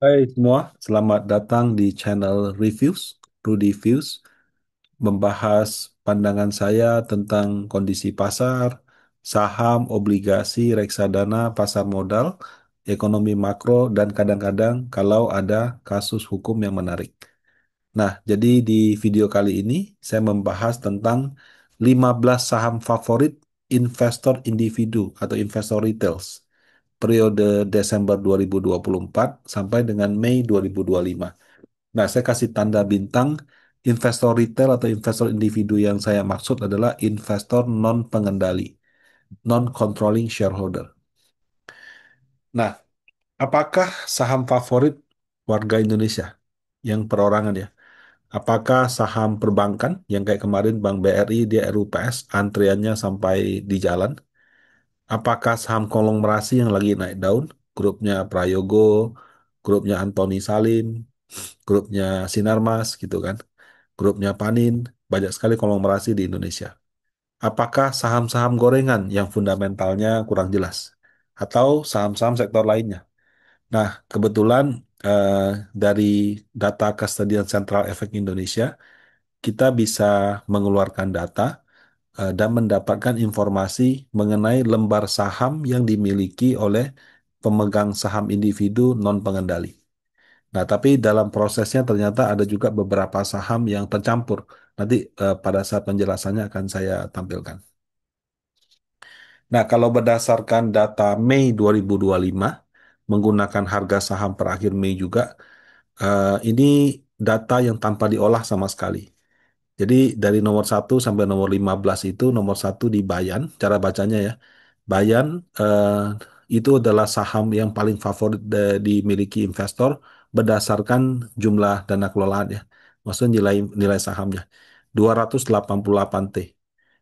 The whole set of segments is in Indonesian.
Hai semua, selamat datang di channel Reviews, Rudy Views, membahas pandangan saya tentang kondisi pasar, saham, obligasi, reksadana, pasar modal, ekonomi makro, dan kadang-kadang kalau ada kasus hukum yang menarik. Nah, jadi di video kali ini saya membahas tentang 15 saham favorit investor individu atau investor retails periode Desember 2024 sampai dengan Mei 2025. Nah, saya kasih tanda bintang investor retail atau investor individu yang saya maksud adalah investor non pengendali, non-controlling shareholder. Nah, apakah saham favorit warga Indonesia yang perorangan ya? Apakah saham perbankan yang kayak kemarin Bank BRI, dia RUPS, antriannya sampai di jalan? Apakah saham konglomerasi yang lagi naik daun? Grupnya Prayogo, grupnya Antoni Salim, grupnya Sinarmas gitu kan, grupnya Panin, banyak sekali konglomerasi di Indonesia. Apakah saham-saham gorengan yang fundamentalnya kurang jelas? Atau saham-saham sektor lainnya? Nah, kebetulan eh, dari data Kustodian Sentral Efek Indonesia, kita bisa mengeluarkan data dan mendapatkan informasi mengenai lembar saham yang dimiliki oleh pemegang saham individu non pengendali. Nah, tapi dalam prosesnya ternyata ada juga beberapa saham yang tercampur. Nanti pada saat penjelasannya akan saya tampilkan. Nah, kalau berdasarkan data Mei 2025, menggunakan harga saham per akhir Mei juga, ini data yang tanpa diolah sama sekali. Jadi dari nomor 1 sampai nomor 15 itu, nomor 1 di Bayan, cara bacanya ya. Bayan itu adalah saham yang paling favorit dimiliki investor berdasarkan jumlah dana kelolaan ya. Maksudnya nilai nilai sahamnya 288 T.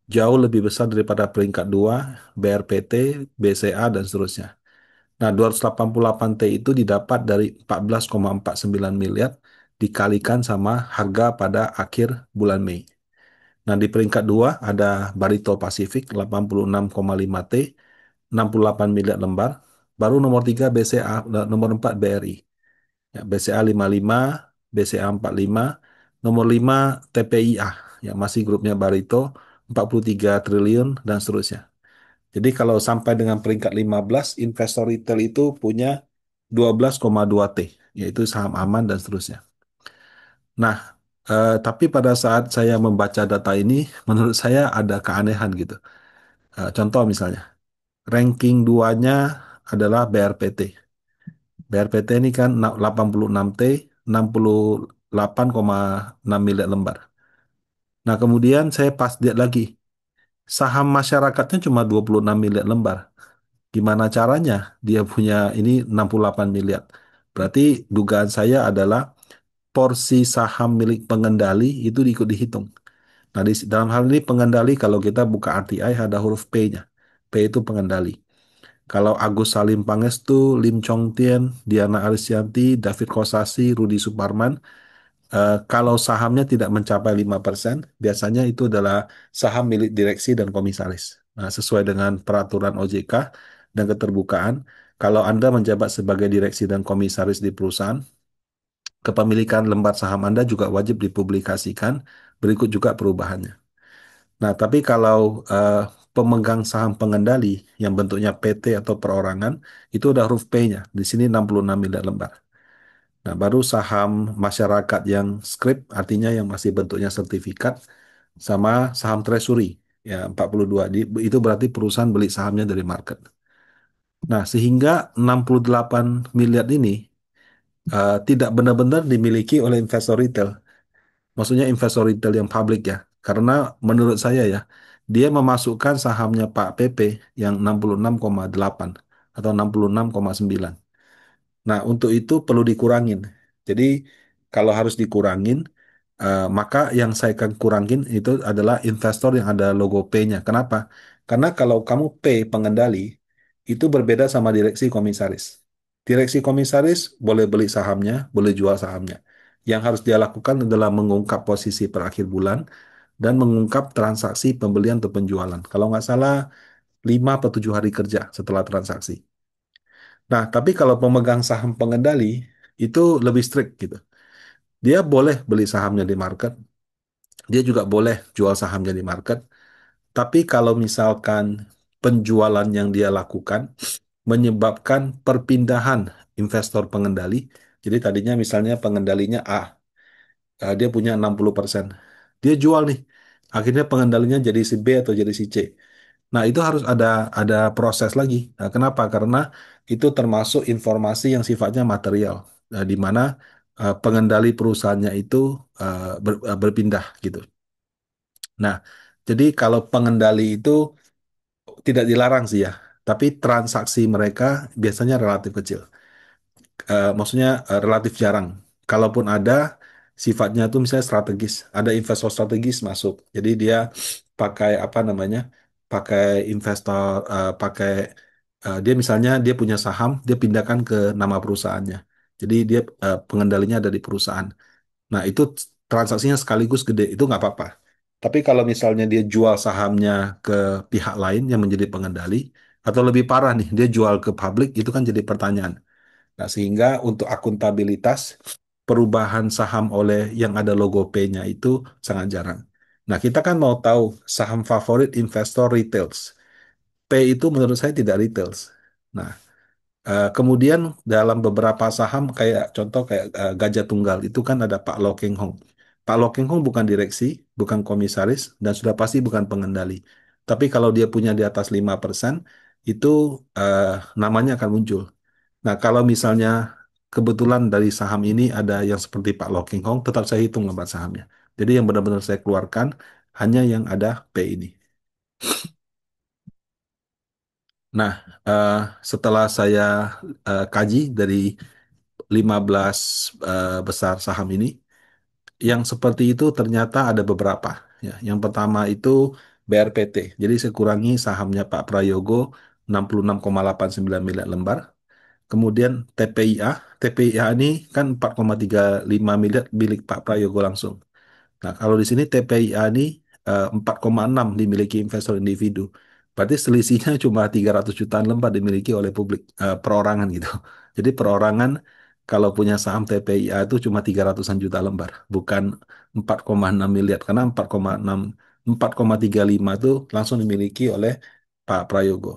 Jauh lebih besar daripada peringkat 2 BRPT, BCA dan seterusnya. Nah, 288 T itu didapat dari 14,49 miliar dikalikan sama harga pada akhir bulan Mei. Nah, di peringkat 2 ada Barito Pacific 86,5 T, 68 miliar lembar. Baru nomor 3 BCA, nomor 4 BRI. Ya, BCA 55, BCA 45, nomor 5 TPIA, ya masih grupnya Barito 43 triliun dan seterusnya. Jadi kalau sampai dengan peringkat 15, investor retail itu punya 12,2 T, yaitu saham aman dan seterusnya. Nah, tapi pada saat saya membaca data ini, menurut saya ada keanehan gitu. Contoh misalnya, ranking duanya adalah BRPT. BRPT ini kan 86 T, 68,6 miliar lembar. Nah, kemudian saya pas lihat lagi, saham masyarakatnya cuma 26 miliar lembar. Gimana caranya dia punya ini 68 miliar? Berarti dugaan saya adalah porsi saham milik pengendali itu ikut dihitung. Nah, dalam hal ini pengendali kalau kita buka RTI ada huruf P-nya. P itu pengendali. Kalau Agus Salim Pangestu, Lim Chong Tien, Diana Arisyanti, David Kosasi, Rudi Suparman, kalau sahamnya tidak mencapai 5%, biasanya itu adalah saham milik direksi dan komisaris. Nah, sesuai dengan peraturan OJK dan keterbukaan, kalau Anda menjabat sebagai direksi dan komisaris di perusahaan, kepemilikan lembar saham Anda juga wajib dipublikasikan, berikut juga perubahannya. Nah, tapi kalau pemegang saham pengendali yang bentuknya PT atau perorangan, itu udah huruf P-nya. Di sini 66 miliar lembar. Nah, baru saham masyarakat yang scrip, artinya yang masih bentuknya sertifikat, sama saham treasury, ya 42. Itu berarti perusahaan beli sahamnya dari market. Nah, sehingga 68 miliar ini tidak benar-benar dimiliki oleh investor retail. Maksudnya investor retail yang publik ya. Karena menurut saya ya, dia memasukkan sahamnya Pak PP yang 66,8 atau 66,9. Nah, untuk itu perlu dikurangin. Jadi, kalau harus dikurangin, maka yang saya akan kurangin itu adalah investor yang ada logo P-nya. Kenapa? Karena kalau kamu P pengendali, itu berbeda sama direksi komisaris. Direksi komisaris boleh beli sahamnya, boleh jual sahamnya. Yang harus dia lakukan adalah mengungkap posisi per akhir bulan dan mengungkap transaksi pembelian atau penjualan. Kalau nggak salah, 5 atau 7 hari kerja setelah transaksi. Nah, tapi kalau pemegang saham pengendali itu lebih strict gitu. Dia boleh beli sahamnya di market, dia juga boleh jual sahamnya di market. Tapi kalau misalkan penjualan yang dia lakukan menyebabkan perpindahan investor pengendali, jadi tadinya misalnya pengendalinya A, dia punya 60%. Dia jual nih. Akhirnya pengendalinya jadi si B atau jadi si C. Nah, itu harus ada proses lagi. Nah, kenapa? Karena itu termasuk informasi yang sifatnya material, di mana pengendali perusahaannya itu berpindah gitu. Nah, jadi kalau pengendali itu tidak dilarang sih ya, tapi transaksi mereka biasanya relatif kecil. Maksudnya relatif jarang. Kalaupun ada, sifatnya itu misalnya strategis. Ada investor strategis masuk. Jadi dia pakai apa namanya? Pakai investor, dia misalnya dia punya saham, dia pindahkan ke nama perusahaannya. Jadi dia pengendalinya ada di perusahaan. Nah, itu transaksinya sekaligus gede, itu nggak apa-apa. Tapi kalau misalnya dia jual sahamnya ke pihak lain yang menjadi pengendali, atau lebih parah nih, dia jual ke publik, itu kan jadi pertanyaan. Nah, sehingga untuk akuntabilitas perubahan saham oleh yang ada logo P-nya itu sangat jarang. Nah, kita kan mau tahu saham favorit investor retails. P itu menurut saya tidak retails. Nah, kemudian dalam beberapa saham kayak contoh kayak Gajah Tunggal itu kan ada Pak Lo Keng Hong. Pak Lo Keng Hong bukan direksi, bukan komisaris, dan sudah pasti bukan pengendali. Tapi kalau dia punya di atas 5%, itu eh, namanya akan muncul. Nah, kalau misalnya kebetulan dari saham ini ada yang seperti Pak Lo Keng Hong, tetap saya hitung lembar sahamnya. Jadi yang benar-benar saya keluarkan hanya yang ada P ini. Nah, eh, setelah saya kaji dari 15 besar saham ini, yang seperti itu ternyata ada beberapa. Ya, yang pertama itu BRPT. Jadi saya kurangi sahamnya Pak Prayogo 66,89 miliar lembar. Kemudian TPIA. TPIA ini kan 4,35 miliar milik Pak Prayogo langsung. Nah, kalau di sini TPIA ini 4,6 dimiliki investor individu. Berarti selisihnya cuma 300 jutaan lembar dimiliki oleh publik, perorangan gitu. Jadi perorangan kalau punya saham TPIA itu cuma 300-an juta lembar, bukan 4,6 miliar. Karena 4,6, 4,35 itu langsung dimiliki oleh Pak Prayogo.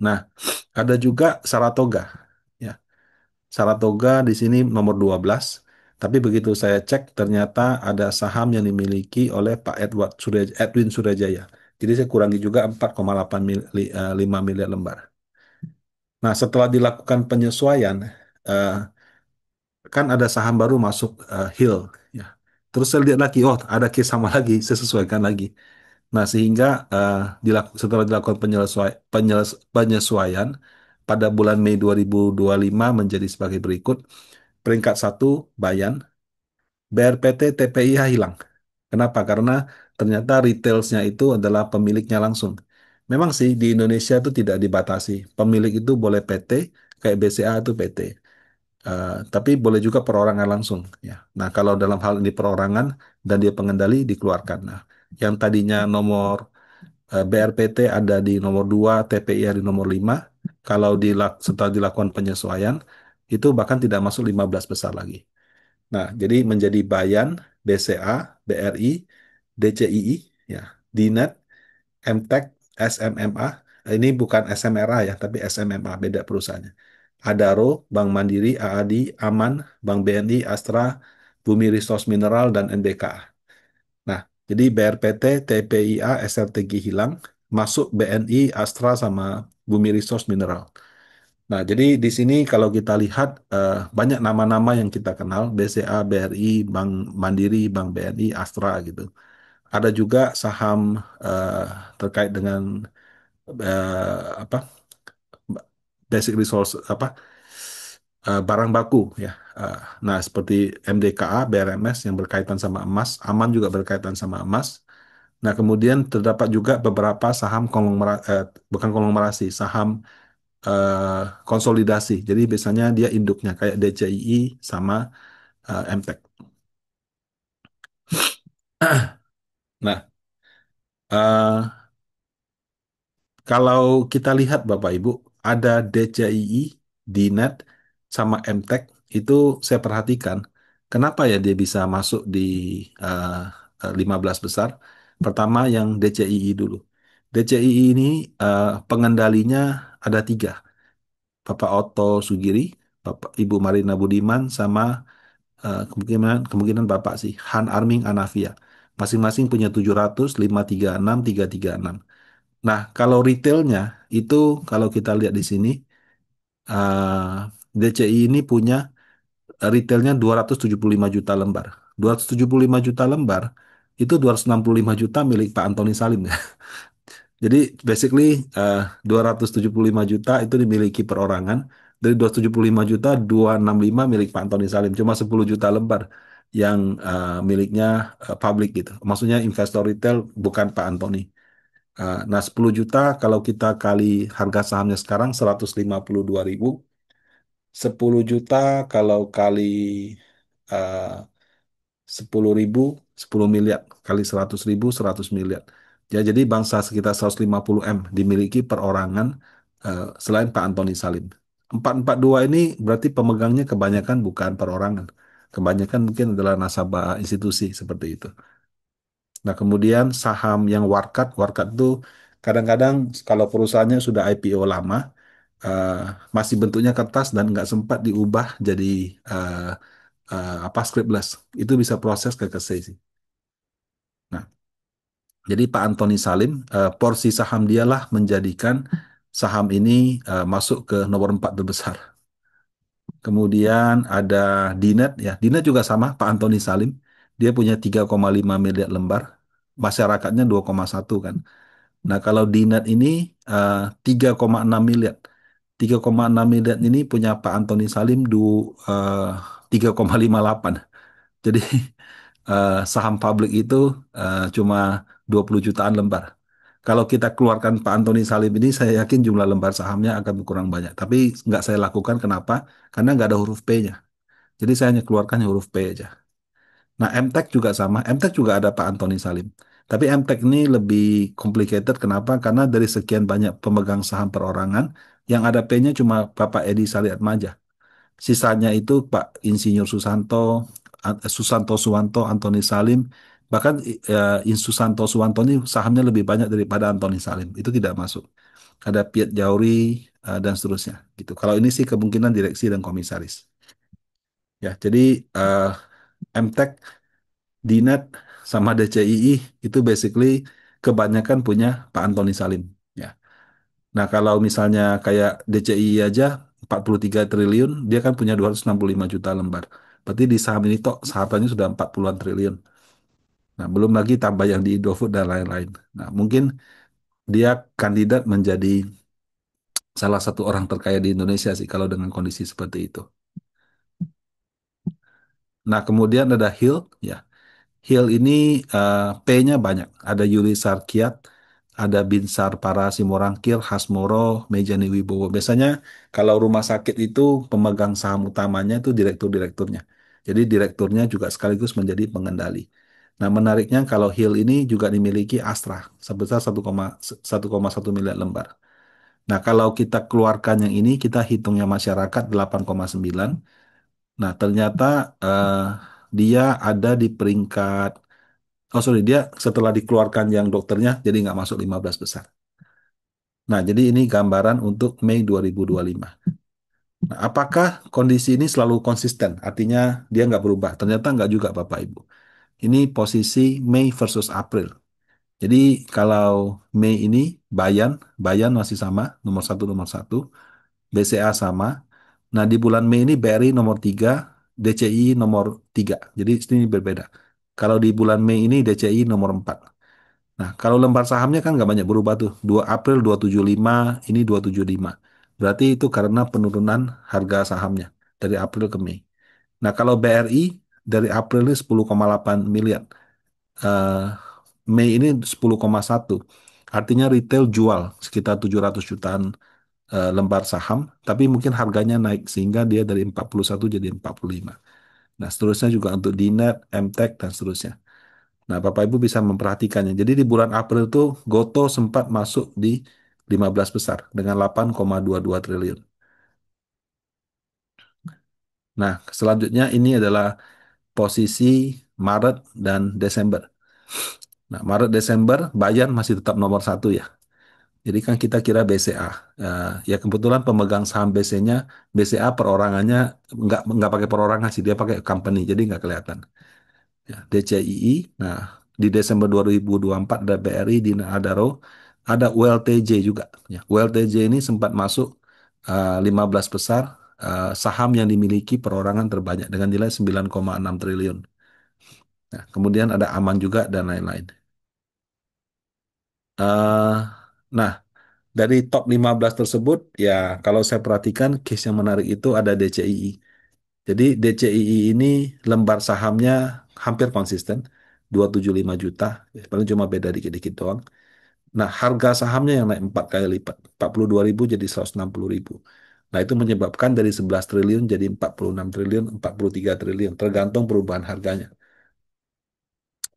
Nah, ada juga Saratoga. Ya, Saratoga di sini nomor 12. Tapi begitu saya cek, ternyata ada saham yang dimiliki oleh Pak Edwin Surajaya. Jadi saya kurangi juga 4,5 miliar lembar. Nah, setelah dilakukan penyesuaian, eh, kan ada saham baru masuk, Hill. Ya. Terus saya lihat lagi, oh ada case sama lagi, saya sesuaikan lagi. Nah, sehingga setelah dilakukan penyesuaian, pada bulan Mei 2025 menjadi sebagai berikut. Peringkat satu, Bayan. BRPT TPIH hilang. Kenapa? Karena ternyata retailsnya itu adalah pemiliknya langsung. Memang sih di Indonesia itu tidak dibatasi. Pemilik itu boleh PT, kayak BCA itu PT. Tapi boleh juga perorangan langsung. Ya. Nah, kalau dalam hal ini perorangan dan dia pengendali dikeluarkan. Nah, yang tadinya nomor BRPT ada di nomor 2, TPIH di nomor 5. Kalau setelah dilakukan penyesuaian, itu bahkan tidak masuk 15 besar lagi. Nah, jadi menjadi Bayan, BCA, BRI, DCII, ya, Dinet, MTEK, SMMA. Ini bukan SMRA ya, tapi SMMA, beda perusahaannya. Adaro, Bank Mandiri, AADI, Aman, Bank BNI, Astra, Bumi Resource Mineral, dan NBK. Nah, jadi BRPT, TPIA, SRTG hilang, masuk BNI, Astra, sama Bumi Resource Mineral. Nah, jadi di sini kalau kita lihat banyak nama-nama yang kita kenal, BCA, BRI, Bank Mandiri, Bank BNI, Astra gitu. Ada juga saham eh, terkait dengan apa basic resource apa barang baku ya. Nah, seperti MDKA, BRMS yang berkaitan sama emas, Aman juga berkaitan sama emas. Nah, kemudian terdapat juga beberapa saham bukan konglomerasi, saham konsolidasi. Jadi biasanya dia induknya kayak DCII sama MTEK. Nah, eh, kalau kita lihat Bapak Ibu, ada DCII, DNET, sama MTEK. itu saya perhatikan kenapa ya dia bisa masuk di eh, 15 besar. Pertama yang DCII dulu. DCII ini pengendalinya ada tiga. Bapak Otto Sugiri, Bapak Ibu Marina Budiman, sama kemungkinan kemungkinan Bapak sih Han Arming Anavia. Masing-masing punya 700, 536, 336. Nah, kalau retailnya itu kalau kita lihat di sini DCI ini punya retailnya 275 juta lembar. 275 juta lembar itu 265 juta milik Pak Antoni Salim ya. Jadi basically 275 juta itu dimiliki perorangan. Dari 275 juta 265 milik Pak Antoni Salim. Cuma 10 juta lembar yang miliknya publik gitu. Maksudnya investor retail bukan Pak Antoni. Nah 10 juta kalau kita kali harga sahamnya sekarang 152.000. 10 juta kalau kali eh, 10.000, 10 miliar kali 100.000, 100 miliar. Ya, jadi bangsa sekitar 150 M dimiliki perorangan selain Pak Antoni Salim. 442 ini berarti pemegangnya kebanyakan bukan perorangan. Kebanyakan mungkin adalah nasabah institusi seperti itu. Nah, kemudian saham yang warkat, warkat itu kadang-kadang kalau perusahaannya sudah IPO lama, eh, masih bentuknya kertas dan nggak sempat diubah jadi eh, apa scriptless, itu bisa proses ke KC sih. Nah, jadi Pak Antoni Salim, porsi saham dialah menjadikan saham ini masuk ke nomor 4 terbesar. Kemudian ada Dinet, ya Dinet juga sama, Pak Antoni Salim, dia punya 3,5 miliar lembar, masyarakatnya 2,1 kan. Nah, kalau Dinet ini eh, 3,6 miliar. 3,6 miliar ini punya Pak Antoni Salim 3,58. Jadi saham publik itu cuma 20 jutaan lembar. Kalau kita keluarkan Pak Antoni Salim ini, saya yakin jumlah lembar sahamnya akan berkurang banyak. Tapi nggak saya lakukan, kenapa? Karena nggak ada huruf P-nya. Jadi saya hanya keluarkan huruf P aja. Nah, MTEK juga sama. MTEK juga ada Pak Antoni Salim. Tapi MTEK ini lebih complicated. Kenapa? Karena dari sekian banyak pemegang saham perorangan, yang ada P-nya cuma Bapak Edi Saliatmaja. Sisanya itu Pak Insinyur Susanto, Susanto Suwanto, Antoni Salim, bahkan Susanto Suwanto ini sahamnya lebih banyak daripada Antoni Salim. Itu tidak masuk. Ada Piet Jauri dan seterusnya. Gitu. Kalau ini sih kemungkinan direksi dan komisaris. Ya, jadi eh, MTEK, Dinet, sama DCII itu basically kebanyakan punya Pak Antoni Salim. Ya. Nah, kalau misalnya kayak DCI aja 43 triliun, dia kan punya 265 juta lembar. Berarti di saham ini tok hartanya sudah 40-an triliun. Nah, belum lagi tambah yang di Indofood dan lain-lain. Nah, mungkin dia kandidat menjadi salah satu orang terkaya di Indonesia sih kalau dengan kondisi seperti itu. Nah, kemudian ada Hill, ya. Hill ini P-nya banyak. Ada Yuli Sarkiat, ada Binsar Parasimorangkir, Hasmoro, Mejani Wibowo. Biasanya kalau rumah sakit itu pemegang saham utamanya itu direktur-direkturnya. Jadi direkturnya juga sekaligus menjadi pengendali. Nah, menariknya kalau Hill ini juga dimiliki Astra sebesar 1,1 miliar lembar. Nah, kalau kita keluarkan yang ini, kita hitungnya masyarakat 8,9. Nah, ternyata dia ada di peringkat. Oh sorry, dia setelah dikeluarkan yang dokternya, jadi nggak masuk 15 besar. Nah, jadi ini gambaran untuk Mei 2025. Nah, apakah kondisi ini selalu konsisten? Artinya dia nggak berubah. Ternyata nggak juga Bapak Ibu. Ini posisi Mei versus April. Jadi kalau Mei ini Bayan, Bayan masih sama, nomor satu, BCA sama. Nah, di bulan Mei ini BRI nomor 3, DCI nomor 3. Jadi ini berbeda. Kalau di bulan Mei ini DCI nomor 4. Nah, kalau lembar sahamnya kan nggak banyak berubah tuh. 2 April 275, ini 275. Berarti itu karena penurunan harga sahamnya dari April ke Mei. Nah, kalau BRI dari April ini 10,8 miliar. Eh, Mei ini 10,1. Artinya retail jual sekitar 700 jutaan lembar saham, tapi mungkin harganya naik sehingga dia dari 41 jadi 45. Nah, seterusnya juga untuk Dinet, MTEK, dan seterusnya. Nah, Bapak Ibu bisa memperhatikannya. Jadi di bulan April tuh Goto sempat masuk di 15 besar dengan 8,22 triliun. Nah, selanjutnya ini adalah posisi Maret dan Desember. Nah, Maret Desember Bayan masih tetap nomor satu ya. Jadi kan kita kira BCA. Ya kebetulan pemegang saham BC-nya, BCA perorangannya nggak pakai perorangan sih, dia pakai company, jadi nggak kelihatan. Ya, DCII. Nah, di Desember 2024 ada BRI di Adaro, ada ULTJ juga. Ya, ULTJ ini sempat masuk 15 besar saham yang dimiliki perorangan terbanyak dengan nilai 9,6 triliun. Nah, kemudian ada Aman juga dan lain-lain. Eh, nah, dari top 15 tersebut, ya kalau saya perhatikan case yang menarik itu ada DCII. Jadi DCII ini lembar sahamnya hampir konsisten, 275 juta, ya, paling cuma beda dikit-dikit doang. Nah, harga sahamnya yang naik 4 kali lipat, 42.000 jadi 160.000. Nah, itu menyebabkan dari 11 triliun jadi 46 triliun, 43 triliun, tergantung perubahan harganya.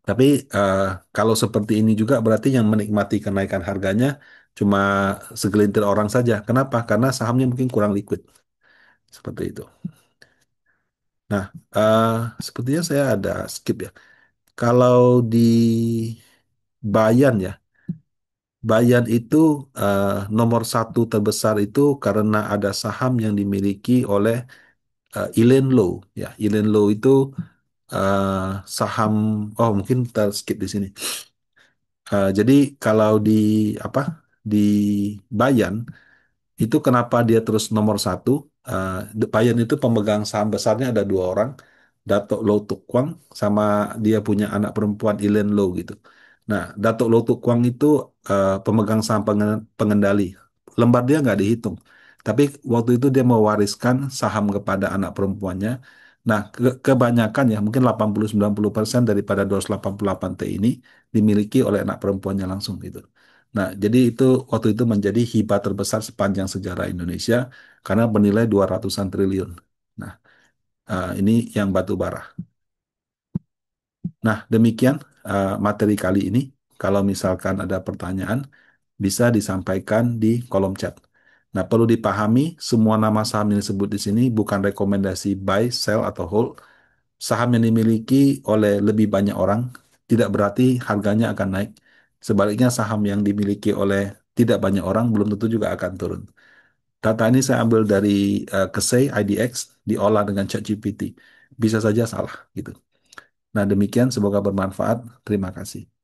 Tapi eh, kalau seperti ini juga berarti yang menikmati kenaikan harganya cuma segelintir orang saja. Kenapa? Karena sahamnya mungkin kurang liquid. Seperti itu. Nah, eh, sepertinya saya ada skip ya. Kalau di Bayan ya, Bayan itu nomor satu terbesar itu karena ada saham yang dimiliki oleh Elaine Low. Ya, Elaine Low itu eh, saham, oh mungkin kita skip di sini. Jadi kalau di apa di Bayan itu kenapa dia terus nomor satu? Bayan itu pemegang saham besarnya ada dua orang, Datuk Low Tuk Kwang sama dia punya anak perempuan Ilen Low gitu. Nah, Datuk Low Tuk Kwang itu pemegang saham pengendali. Lembar dia nggak dihitung. Tapi waktu itu dia mewariskan saham kepada anak perempuannya. Nah, kebanyakan ya mungkin 80-90% daripada 288 T ini dimiliki oleh anak perempuannya langsung gitu. Nah, jadi itu waktu itu menjadi hibah terbesar sepanjang sejarah Indonesia karena bernilai 200-an triliun. Nah, ini yang batu bara. Nah, demikian materi kali ini. Kalau misalkan ada pertanyaan, bisa disampaikan di kolom chat. Nah, perlu dipahami semua nama saham yang disebut di sini bukan rekomendasi buy, sell, atau hold. Saham yang dimiliki oleh lebih banyak orang tidak berarti harganya akan naik. Sebaliknya saham yang dimiliki oleh tidak banyak orang belum tentu juga akan turun. Data ini saya ambil dari Kesei IDX diolah dengan ChatGPT. Bisa saja salah gitu. Nah, demikian semoga bermanfaat. Terima kasih.